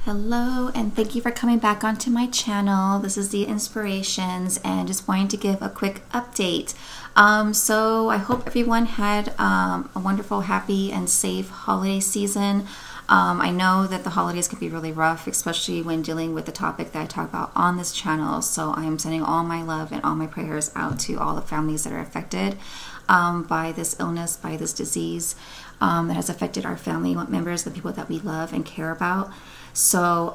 Hello, and thank you for coming back onto my channel. This is Ziainspirations, and just wanting to give a quick update. So I hope everyone had a wonderful, happy, and safe holiday season. I know that the holidays can be really rough, especially when dealing with the topic that I talk about on this channel. So I am sending all my love and all my prayers out to all the families that are affected by this illness, by this disease that has affected our family members, the people that we love and care about. So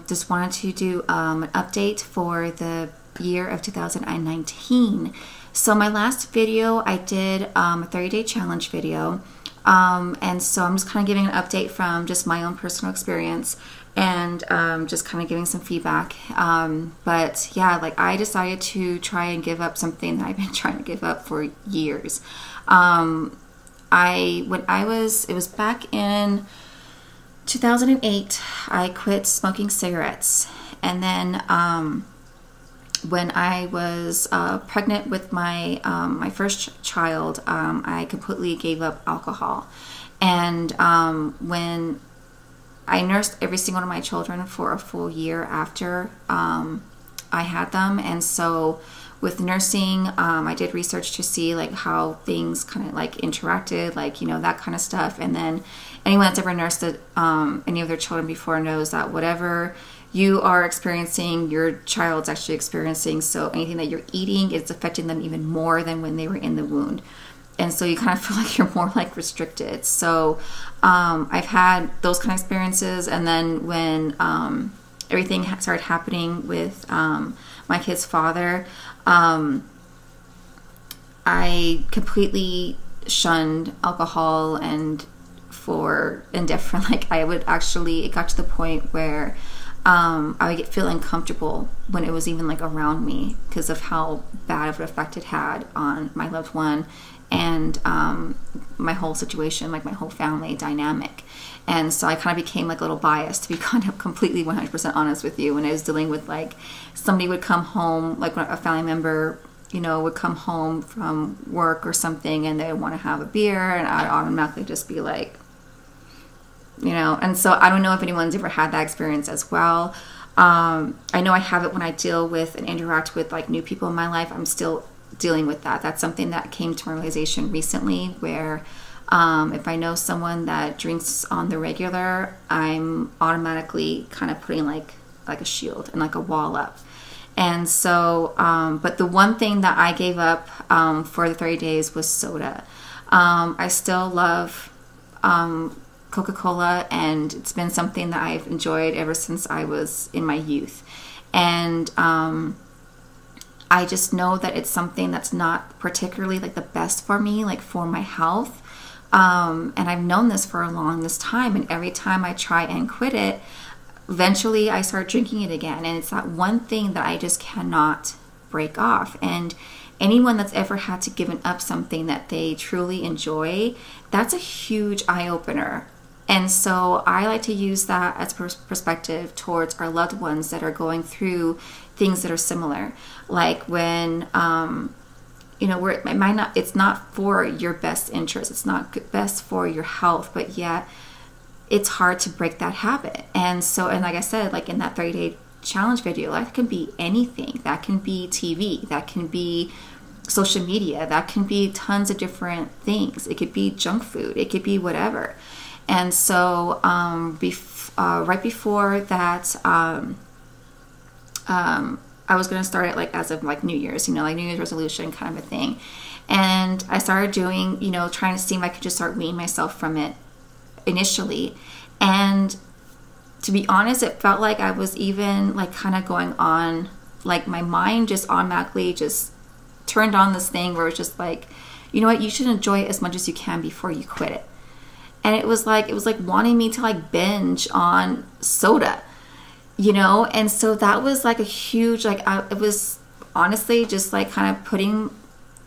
just wanted to do an update for the year of 2019. So my last video, I did a 30-day challenge video. And so I'm just kind of giving an update from just my own personal experience and just kind of giving some feedback. But yeah, like I decided to try and give up something that I've been trying to give up for years. It was back in 2008, I quit smoking cigarettes. And then when I was pregnant with my my first child, I completely gave up alcohol. And when I nursed every single one of my children for a full year after I had them, and so with nursing, I did research to see like how things kind of like interacted, like, you know, that kind of stuff. And then anyone that's ever nursed any of their children before knows that whatever you are experiencing, your child's actually experiencing. So anything that you're eating is affecting them even more than when they were in the wound. And so you kind of feel like you're more like restricted. So I've had those kind of experiences. And then when everything started happening with my kid's father, I completely shunned alcohol and different, like it got to the point where I would feel uncomfortable when it was even like around me because of how bad of an effect it had on my loved one and my whole situation, like my whole family dynamic. And so I kind of became like a little biased, to be kind of completely 100% honest with you. When I was dealing with like somebody would come home, like a family member, you know, would come home from work or something and they would want to have a beer, and I'd automatically just be like, you know. And so I don't know if anyone's ever had that experience as well. I know I have it when I deal with and interact with like new people in my life. I'm still dealing with that. That's something that came to my realization recently, where if I know someone that drinks on the regular, I'm automatically kind of putting like a shield and like a wall up. And so, but the one thing that I gave up for the 30 days was soda. I still love Coca-Cola, and it's been something that I've enjoyed ever since I was in my youth. And I just know that it's something that's not particularly like the best for me, like for my health. And I've known this for a longest time, and every time I try and quit it, eventually I start drinking it again. And it's that one thing that I just cannot break off. And anyone that's ever had to give up something that they truly enjoy, that's a huge eye-opener. And so I like to use that as perspective towards our loved ones that are going through things that are similar. Like when, you know, where it might not, it's not for your best interest, it's not best for your health, but yet it's hard to break that habit. And so, and like I said, like in that 30-day challenge video, that can be anything. That can be TV, that can be social media, that can be tons of different things. It could be junk food, it could be whatever. And so right before that, I was going to start it like as of like New Year's, you know, like New Year's resolution kind of a thing. And I started doing, you know, trying to see if I could just start weaning myself from it initially. And to be honest, it felt like I was even like kind of going on, like my mind just automatically just turned on this thing where it's just like, you know what, you should enjoy it as much as you can before you quit it. And it was like wanting me to like binge on soda, you know. And so that was like a huge, like it was honestly just like kind of putting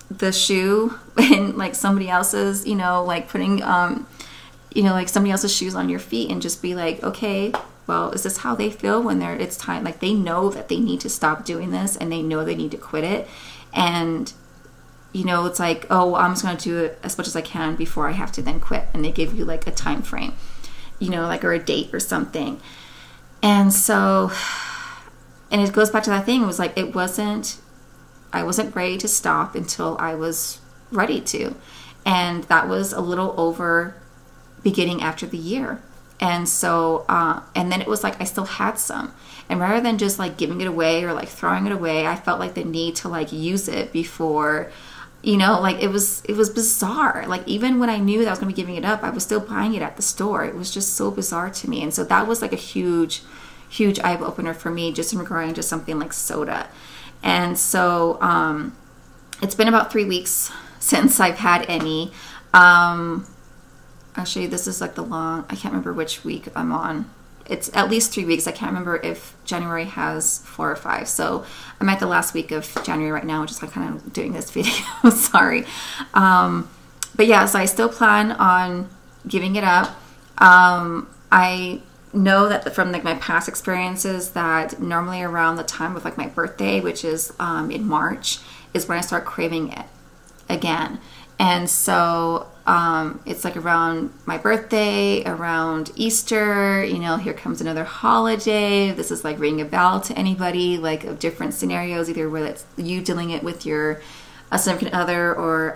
the shoe in like somebody else's, you know, like putting you know, like somebody else's shoes on your feet, and just be like, okay, well, is this how they feel when it's time? Like they know that they need to stop doing this, and they know they need to quit it. And you know, it's like, oh, I'm just going to do it as much as I can before I have to then quit. And they give you like a time frame, you know, like, or a date or something. And so, and it goes back to that thing. It was like, I wasn't ready to stop until I was ready to. And that was a little over beginning after the year. And so, and then it was like, I still had some. And rather than just like giving it away or like throwing it away, I felt like the need to like use it before, you know, like it was bizarre. Like even when I knew that I was going to be giving it up, I was still buying it at the store. It was just so bizarre to me. And so that was like a huge eye opener for me, just in regarding to something like soda. And so, it's been about 3 weeks since I've had any. Actually, this is like I can't remember which week I'm on. It's at least 3 weeks. I can't remember if January has 4 or 5. So I'm at the last week of January right now, which is like kind of doing this video. Sorry. But yeah, so I still plan on giving it up. I know that from like my past experiences that normally around the time of like my birthday, which is in March, is when I start craving it again. And so it's like around my birthday, around Easter, you know, here comes another holiday. This is like ringing a bell to anybody, like of different scenarios, either whether it's you dealing it with your a significant other or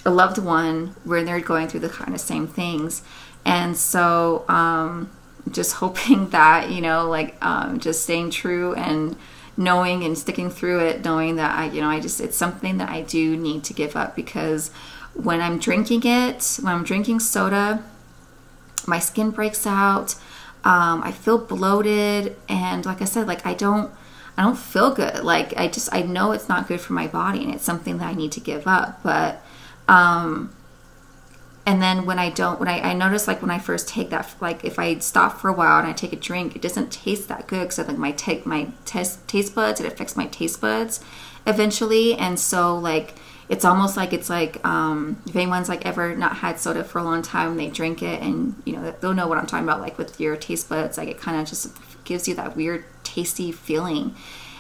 a loved one where they're going through the kind of same things. And so just hoping that, you know, like just staying true and knowing and sticking through it, knowing that it's something that I do need to give up, because when I'm drinking soda, my skin breaks out. I feel bloated, and like I said, like I don't feel good. Like I know it's not good for my body, and it's something that I need to give up. But and then when I notice, like when I first take that, like if I stop for a while and I take a drink, it doesn't taste that good, because I think my taste buds, it affects my taste buds eventually. And so like it's almost like if anyone's like ever not had soda for a long time, they drink it, and you know they'll know what I'm talking about. Like with your taste buds, like it kind of just gives you that weird tasty feeling.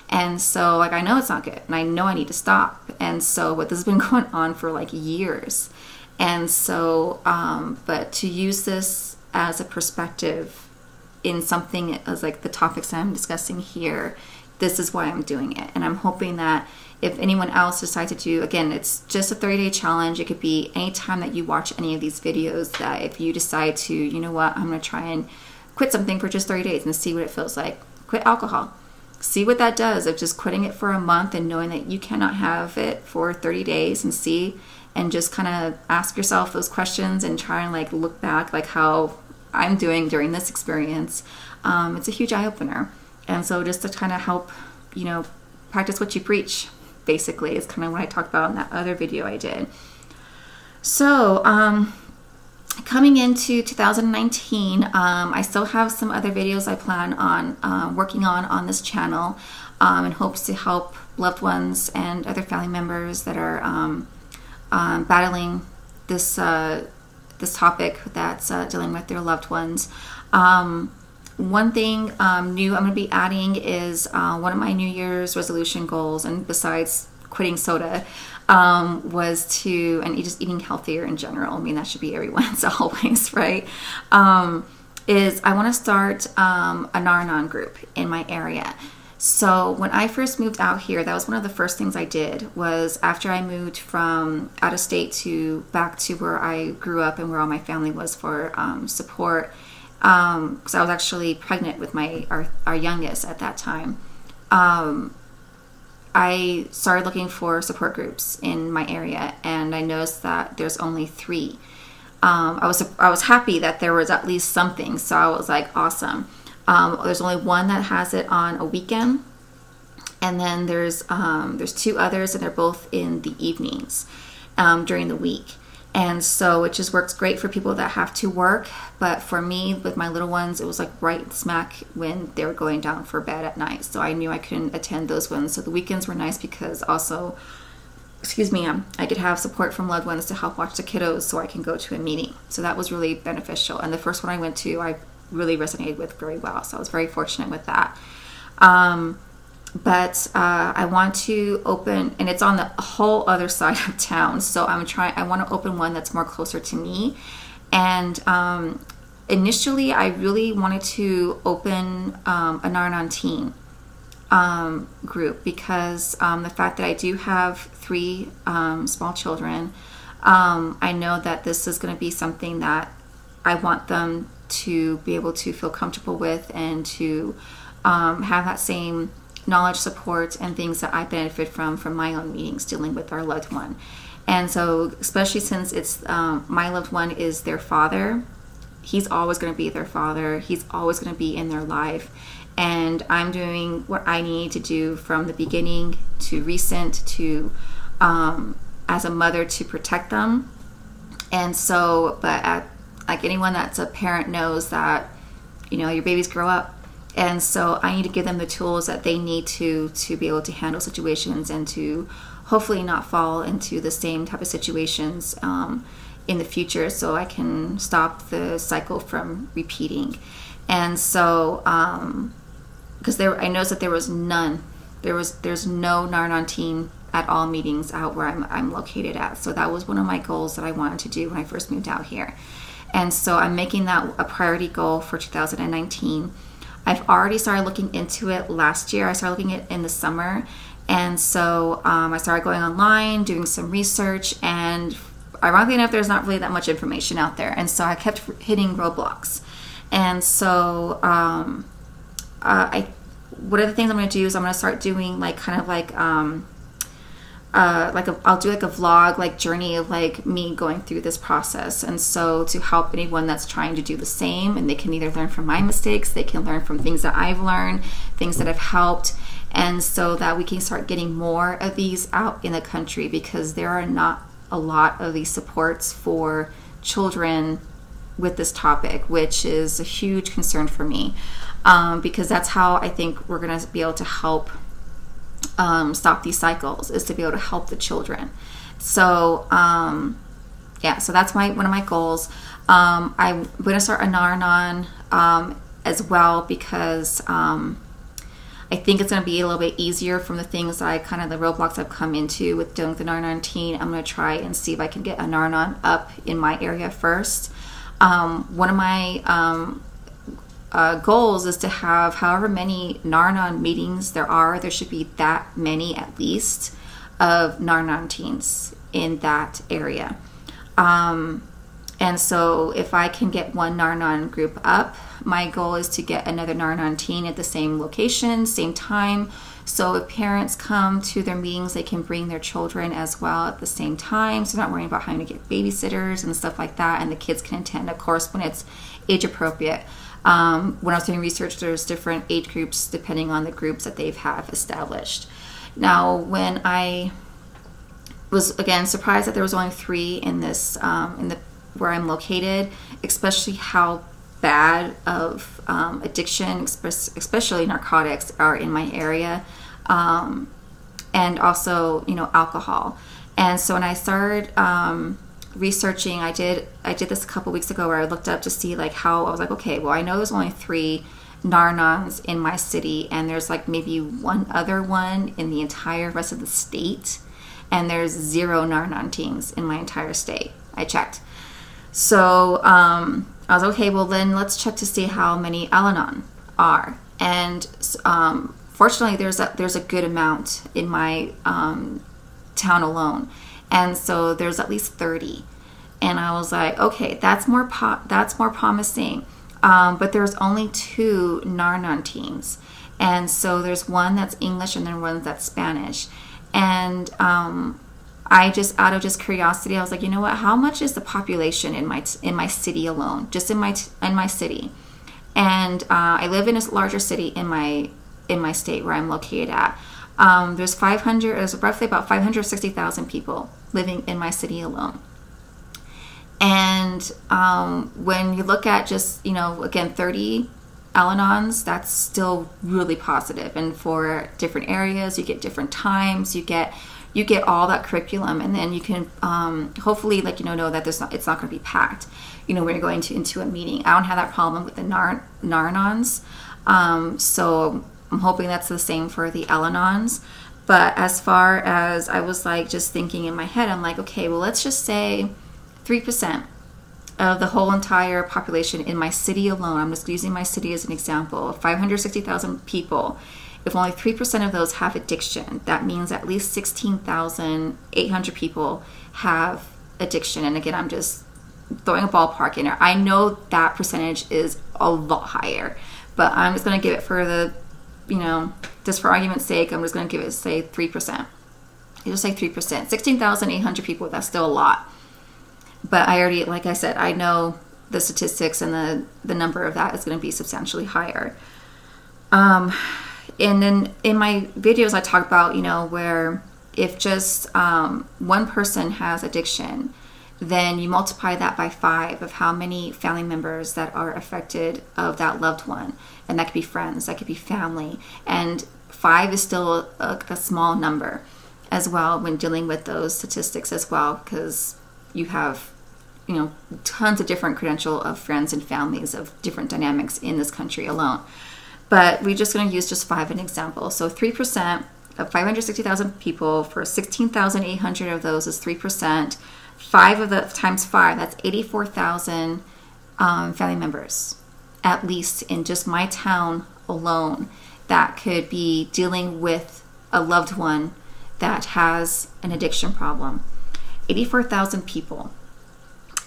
And so like I know it's not good, and I know I need to stop. And so this has been going on for like years. And so, but to use this as a perspective in something as like the topics that I'm discussing here, this is why I'm doing it. And I'm hoping that if anyone else decides to do, again, it's just a 30-day challenge. It could be any time that you watch any of these videos, that if you decide to, you know what, I'm going to try and quit something for just 30 days and see what it feels like. Quit alcohol. See what that does of just quitting it for a month and knowing that you cannot have it for 30 days, and see, and just kind of ask yourself those questions and try and like look back like how I'm doing during this experience. It's a huge eye-opener. And so just to kind of help, you know, practice what you preach, basically, is kind of what I talked about in that other video I did. So coming into 2019, I still have some other videos I plan on working on this channel, in hopes to help loved ones and other family members that are battling this topic that's dealing with their loved ones. One thing new I'm going to be adding is one of my New Year's resolution goals, and besides quitting soda, was just eating healthier in general. I mean, that should be everyone's always, right? Is I want to start a Nar-Anon group in my area. So when I first moved out here, that was one of the first things I did, was after I moved from out of state back to where I grew up and where all my family was for support, because I was actually pregnant with our youngest at that time. I started looking for support groups in my area, and I noticed that there's only 3. I was happy that there was at least something, so I was like, awesome. There's only one that has it on a weekend, and then there's 2 others, and they're both in the evenings during the week. And so it just works great for people that have to work. But for me, with my little ones, it was like right smack when they were going down for bed at night. So I knew I couldn't attend those ones. So the weekends were nice because also, I could have support from loved ones to help watch the kiddos so I can go to a meeting. So that was really beneficial. And the first one I went to, I really resonated with very well. So I was very fortunate with that. But I want to open, and it's on the whole other side of town. So I want to open one that's more closer to me. And initially I really wanted to open a Narnan teen group because the fact that I do have 3 small children, I know that this is going to be something that I want them to be able to feel comfortable with and to have that same knowledge, support, and things that I benefit from my own meetings dealing with our loved one. And so, especially since it's my loved one is their father, he's always going to be their father. He's always going to be in their life. And I'm doing what I need to do from the beginning to recent to as a mother to protect them. And so, but like anyone that's a parent knows that, you know, your babies grow up. And so I need to give them the tools that they need to be able to handle situations and to hopefully not fall into the same type of situations in the future, so I can stop the cycle from repeating. And so, because I noticed that there's no Narnan teen at all meetings out where I'm located at. So that was one of my goals that I wanted to do when I first moved out here. And so I'm making that a priority goal for 2019. I've already started looking into it last year. I started looking at it in the summer. And so I started going online, doing some research, and ironically enough, there's not really that much information out there. And so I kept hitting roadblocks. And so one of the things I'm going to do is I'm going to start doing like kind of like I'll do like a vlog like journey of like me going through this process, and so to help anyone that's trying to do the same, and they can either learn from my mistakes, they can learn from things that I've learned, things that have helped, and so that we can start getting more of these out in the country, because there are not a lot of these supports for children with this topic, which is a huge concern for me, because that's how I think we're going to be able to help stop these cycles, is to be able to help the children. So yeah, so that's one of my goals. I'm going to start a Narnan as well, because I think it's going to be a little bit easier from the things the roadblocks I've come into with dealing with the Narnan teen. I'm going to try and see if I can get a Narnan up in my area first. One of my goals is to have however many Narnan meetings there should be that many at least of Narnan teens in that area. And so if I can get one Narnan group up, my goal is to get another Narnan teen at the same location, same time. So if parents come to their meetings, they can bring their children as well at the same time. So they're not worrying about having to get babysitters and stuff like that. And the kids can attend, of course, when it's age appropriate. When I was doing research, there's different age groups depending on the groups that they've established. Now, when I was again surprised that there was only 3 in this where I'm located, especially how bad of addiction, especially narcotics, are in my area, and also alcohol. And so when I started researching, I did this a couple weeks ago, where I looked up to see like how I was like, okay, well, I know there's only 3 Narnans in my city, and there's like maybe one other one in the entire rest of the state, and there's 0 Narnan teens in my entire state. I checked. So I was okay, well then let's check to see how many Al-Anon are. And fortunately there's a good amount in my town alone. And so there's at least 30. And I was like, okay, that's more promising. But there's only 2 Narnan teens. And so there's one that's English and then one that's Spanish. And I just, out of just curiosity, I was like, you know what? How much is the population in my city alone? Just in my city. And I live in a larger city in my state where I'm located at. There's roughly about 560,000 people living in my city alone. And when you look at just, again, 30 Al-Anons, that's still really positive. And for different areas, you get different times, you get all that curriculum, and then you can hopefully know that it's not going to be packed, when you're going into a meeting. I don't have that problem with the Narnans, so I'm hoping that's the same for the Al-Anons. But as far as I was just thinking in my head, I'm like, okay, well, let's just say 3%. of the whole entire population in my city alone, I'm just using my city as an example, 560,000 people, if only 3% of those have addiction, that means at least 16,800 people have addiction. And again, I'm just throwing a ballpark in there. I know that percentage is a lot higher, but I'm just going to give it for the, just for argument's sake, I'm just going to give it, say, 3%. You just say 3%. 16,800 people, that's still a lot. But I already, like I said, I know the statistics and the number of that is going to be substantially higher. And then in my videos, I talk about, where if just one person has addiction, then you multiply that by 5 of how many family members that are affected of that loved one. And that could be friends, that could be family. And 5 is still a small number as well when dealing with those statistics as well, because you have, tons of different credential of friends and families of different dynamics in this country alone. But we're just going to use just 5 as an example. So 3% of 560,000 people, for 16,800 of those is 3%. 5 of the times 5, that's 84,000 family members, at least in just my town alone, that could be dealing with a loved one that has an addiction problem. 84,000 people.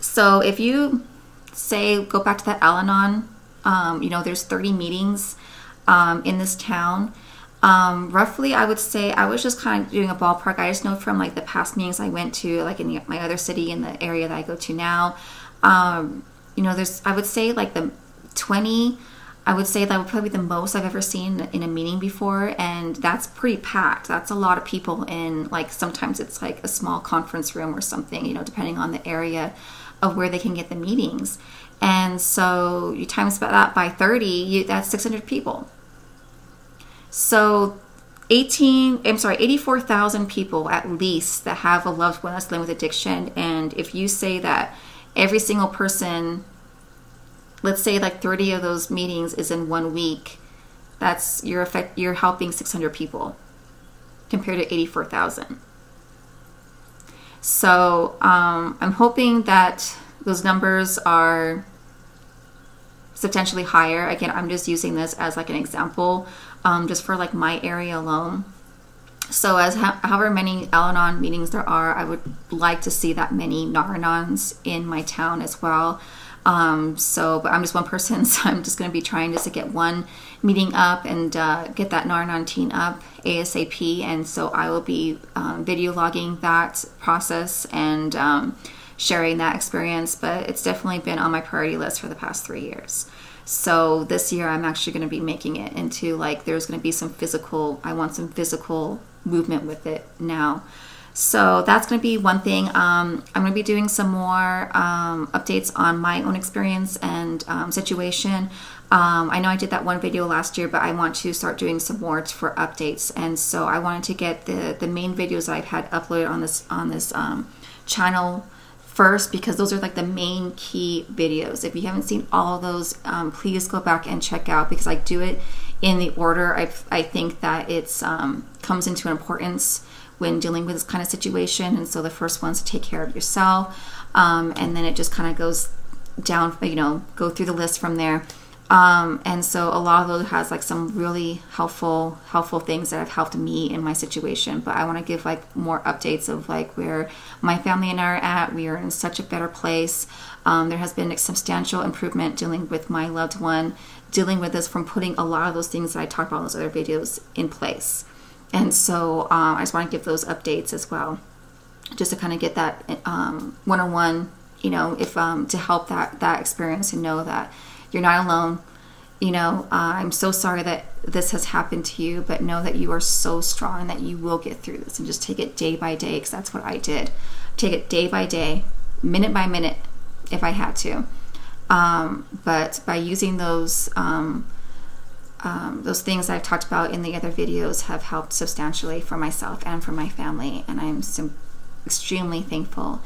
So if you say, go back to that Al-Anon, there's 30 meetings in this town. Roughly, I would say, I was just kind of doing a ballpark. I just know from like the past meetings I went to, like in my other city, in the area that I go to now, there's, I would say like the 20, I would say that would probably be the most I've ever seen in a meeting before. And that's pretty packed. That's a lot of people in, like, sometimes it's like a small conference room or something, depending on the area of where they can get the meetings. And so you times that by 30, that's 600 people. So 84,000 people at least that have a loved one that's living with addiction. And if you say that every single person, let's say like 30 of those meetings is in 1 week, that's you're helping 600 people compared to 84,000. So I'm hoping that those numbers are substantially higher. Again, I'm just using this as like an example, just for like my area alone. So as however many Al-Anon meetings there are, I would like to see that many Nar-Anons in my town as well. But I'm just one person, so I'm just going to be trying just to get one meeting up and get that Nar-Anon teen up ASAP. And so I will be video logging that process and sharing that experience. But it's definitely been on my priority list for the past 3 years. So this year I'm actually going to be making it into like, there's going to be I want some physical movement with it now. So that's going to be one thing. I'm going to be doing some more updates on my own experience and situation. I know I did that one video last year, but I want to start doing some more for updates. And so I wanted to get the main videos that I've had uploaded on this channel first, because those are like the main key videos. If you haven't seen all of those, please go back and check out, because I do it in the order I think that it's comes into importance when dealing with this kind of situation. And so the first one's to take care of yourself, and then it just kind of goes down, go through the list from there. And so a lot of those has like some really helpful things that have helped me in my situation. But I want to give like more updates of like where my family and I are at. We are in such a better place. There has been a substantial improvement dealing with my loved one, dealing with this from putting a lot of those things that I talked about in those other videos in place. And so I just want to give those updates as well, just to kind of get that one-on-one, if to help that experience and know that you're not alone. I'm so sorry that this has happened to you, but know that you are so strong and that you will get through this, and just take it day by day, because that's what I did. Take it day by day, minute by minute, if I had to. But by using those things I've talked about in the other videos have helped substantially for myself and for my family, and I'm so extremely thankful.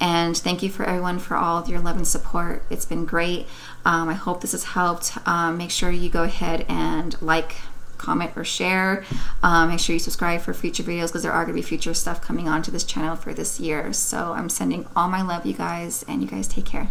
And thank you for everyone for all of your love and support. It's been great. I hope this has helped. Make sure you go ahead and like, comment, or share. Make sure you subscribe for future videos, because there are going to be future stuff coming onto this channel for this year. So I'm sending all my love, you guys, and you guys take care.